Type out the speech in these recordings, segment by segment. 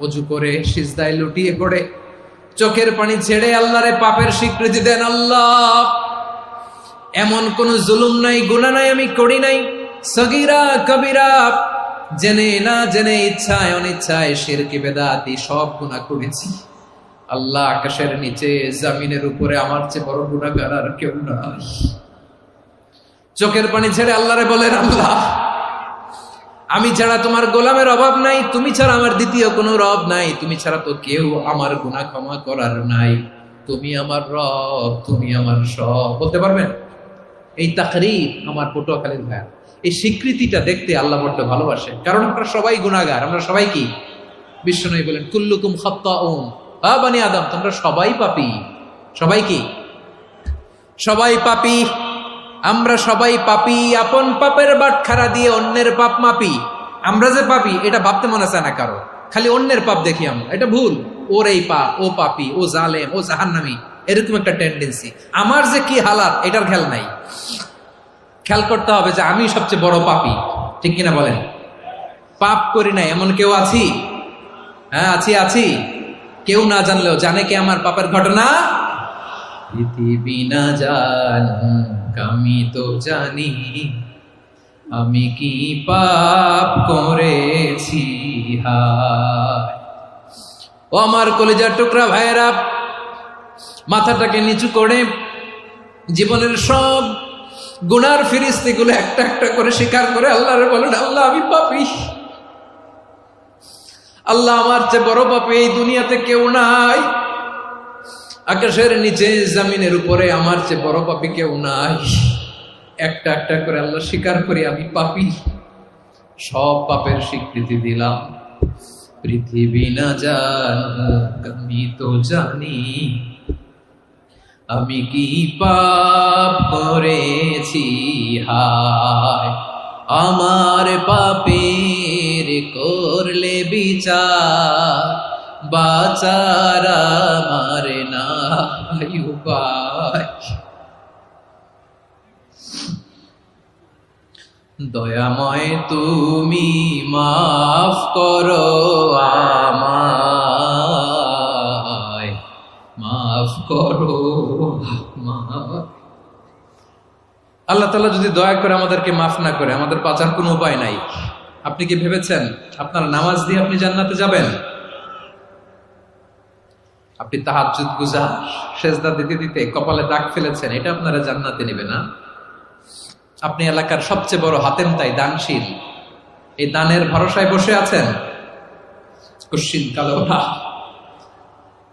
অজু করে সিজদায় লুটিয়ে পড়ে চোখের পানি ছেড়ে আল্লাহরে পাপের স্বীকৃতি দেন। আল্লাহ, এমন কোন জুলুম নাই, গুনাহ নাই আমি করি নাই, সগীরা কবিরা, জেনে না জেনে, ইচ্ছায় অনিচ্ছায়, শিরকি বেদাতি সব গুনাহ করেছি। আল্লাহ, আকাশের নিচে জমিনের উপরে আমার চেয়ে বড় গুনাহগার আর কেউ নাই। চোখের পানি ছেড়ে আল্লাহরে বলেন, আল্লাহ, আমি ছাড়া তোমার গোলামের অভাব নাই, তুমি ছাড়া আমার দ্বিতীয় কোনো রব নাই, তুমি ছাড়া তো কেউ আমার গুনাহ ক্ষমা করার নাই, তুমি আমার রব, তুমি আমার সব। বলতে পারবেন? এই তাকরীর আমার পটুয়াখালীর ভাই, এই স্বীকৃতিটা দেখতে আল্লাহ বড্ড ভালোবাসে, কারণ আমরা সবাই গুনাহগার, আমরা সবাই কি? বিশ্বনবী বলেন, কুল্লুকুম খাত্তাউন, বানি আদম, তোমরা সবাই পাপী। সবাই কি? সবাই পাপী। আমরা সবাই পাপী, আপন পাপের বাটখারা দিয়ে অন্যের পাপ মাপি। আমরা যে পাপী এটা ভাবতে মনে চায় না কারো, খালি অন্যের পাপ দেখি আমরা, এটা ভুল। ওর এই পাপ, ও পাপী, ও জালেম, ও জাহান্নামী, এরকম একটা টেন্ডেন্সি। আমার যে কি হালাত এটার খেয়াল নাই। খেয়াল করতে হবে যে আমি সবচেয়ে বড় পাপী, ঠিক কিনা বলেন? পাপ করি না এমন কেউ আছি? হ্যাঁ, আছি। কেউ না জানলেও জানে কে আমার পাপের ঘটনা? পৃথিবী না জানুক আমি তো জানি, আমি কি পাপ করেছি। হায় ও আমার কলিজার টুকরা ভাইয়েরা, মাথাটাকে নিচু করে জীবনের সব গুনার ফিরিস্তিগুলো একটা একটা করে স্বীকার করে আল্লাহরে বলেন, আল্লাহ, আমি পাপী। আল্লাহ, আমার চেয়ে বড় পাপী এই দুনিয়াতে কেউ নাই। আকাশের নিচে জমিনের উপরে আমার চেয়ে বড় পাপী কেউ নাই। একটা একটা করে আল্লাহ স্বীকার করি আমি পাপী। সব পাপের স্বীকৃতি দিলাম। পৃথিবী না জানুক আমি তো জানি, আমি কি পাপ করেছি। হায় আমার পাপের করলে বিচার, বাঁচার আমার নাই উপায়। দয়াময় তুমি মাফ করো আমায়, মাফ করো আমায়। আল্লাহ তাআলা যদি দয়া করে আমাদেরকে মাফ না করে, আমাদের বাঁচার কোনো উপায় নাই। আপনি কি ভেবেছেন আপনার নামাজ দিয়ে আপনি জান্নাতে যাবেন? আপনি তাহাজ্জুদ গুজার, সেজদা দিতে দিতে কপালে দাগ ফেলেছেন, এটা আপনারা জান্নাতে নেবে না। আপনি এলাকার সবচেয়ে বড় হাতেম তাই দানশীল, এই দানের ভরসায় বসে আছেন, কুশ্চিন কালো না।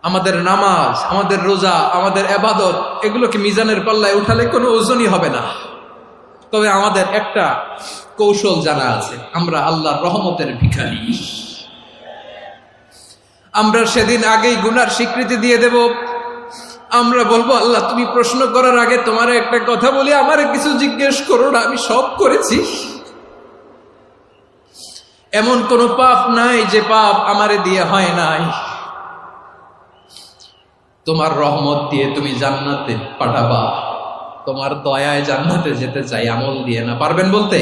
আমাদের নামাজ, আমাদের রোজা, আমাদের ইবাদত, এগুলোকে মিজানের পাল্লায় উঠালে কোনো ওজনই হবে না। তবে আমাদের একটা কৌশল জানা আছে, আমরা আল্লাহর রহমতের ভিখারি। আমরা সেদিন আগেই গুনার স্বীকৃতি দিয়ে দেব। আমরা বলবো, আল্লাহ, তুমি প্রশ্ন করার আগে তোমার একটা কথা বলি, আমারে কিছু জিজ্ঞেস করো না, আমি সব করেছি। এমন কোন পাপ নাই যে পাপ আমারে দিয়ে হয় নাই। তোমার রহমত দিয়ে তুমি জান্নাতে পাঠাবা, তোমার দয়ায় জান্নাতে যেতে চাই, আমল দিয়ে না। পারবেন বলতে?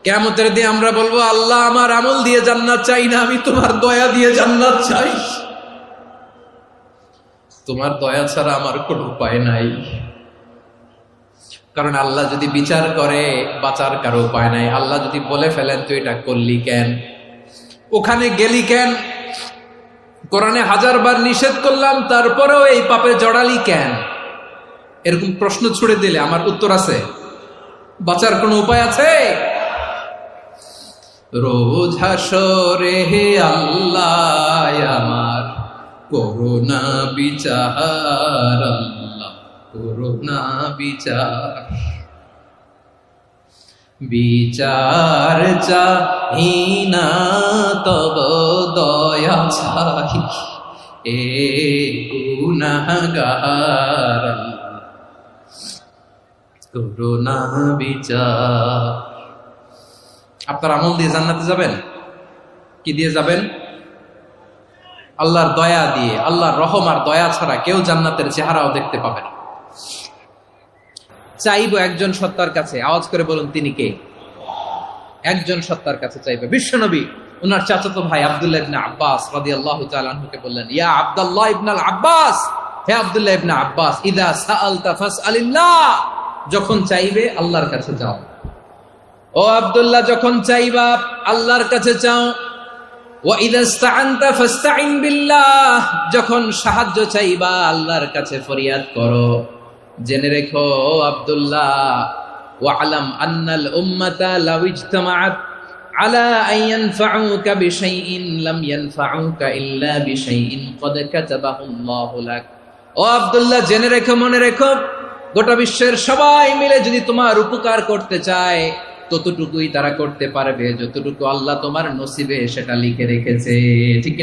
কিয়ামতের দিন আমরা বলবো, আল্লাহ, আমার আমল দিয়ে জান্নাত চাই না, আমি তোমার দয়া দিয়ে জান্নাত চাই। তোমার দয়া ছাড়া আমার কোনো উপায় নাই। কারণ আল্লাহ যদি বিচার করে, বাঁচার কারো উপায় নাই। আল্লাহ যদি বলে ফেলেন, তুই এটা করলি কেন, ওখানে গেলি কেন, কোরআনে 1000 বার নিষেধ করলাম, তারপরেও এই পাপে জড়ালি কেন, এরকম প্রশ্ন ছুড়ে দিলে আমার উত্তর আছে? বাঁচার কোনো উপায় আছে? রোজ হাসরে হে আল্লাহ আমার করুণা বিচার, আল্লাহ করুণা বিচার। বিচার চাহি না তব দয়া চাহি, এ গুনাহগার, করুণা বিচার। আপনার আমল দিয়ে জান্নাতে যাবেন? কি দিয়ে যাবেন? আল্লাহর দয়া দিয়ে। আল্লাহর রহম আর দয়া ছাড়া কেউ জান্নাতের চেহারাও দেখতে পাবে না। চাইবো একজন সত্তার কাছে, আওয়াজ করে বলুন তিনি কে? একজন সত্তার কাছে চাইবে, বিশ্বনবী উনার চাচাতো ভাই আব্দুল্লাহ ইবনে আব্বাস রাদিয়াল্লাহু তাআলা আনহুকে বললেন, ইয়া আব্দুল্লাহ ইবনে আব্বাস, হে আব্দুল্লাহ ইবনে আব্বাস, ইদা সাআলতা ফাসআলিল্লাহ, যখন চাইবে আল্লাহর কাছে যাও। ও আব্দুল্লাহ, যখন চাইবা আল্লাহর কাছে চাও। ওয়া ইদা ইসতাআনতা ফাসতাইন বিল্লাহ, যখন সাহায্য চাইবা আল্লাহর কাছে ফরিয়াদ করো। জেনে রেখো আব্দুল্লাহ, ওয়া'লাম আন্নাল উম্মাতা লাউ ইজতামাআত আলা আন ইয়ানফাউকা বিশাইইন লাম ইয়ানফাউকা ইল্লা বিশাইইন ক্বাদ কাতাবাহু আল্লাহু লাক। ও আব্দুল্লাহ, জেনে রেখো, মনে রেখো, গোটা বিশ্বের সবাই মিলে যদি তোমার উপকার করতে চায় ততটুকুই তারা করতে পারবে যতটুকু আল্লাহ তোমার নসিবে সেটা লিখে রেখেছে। ঠিক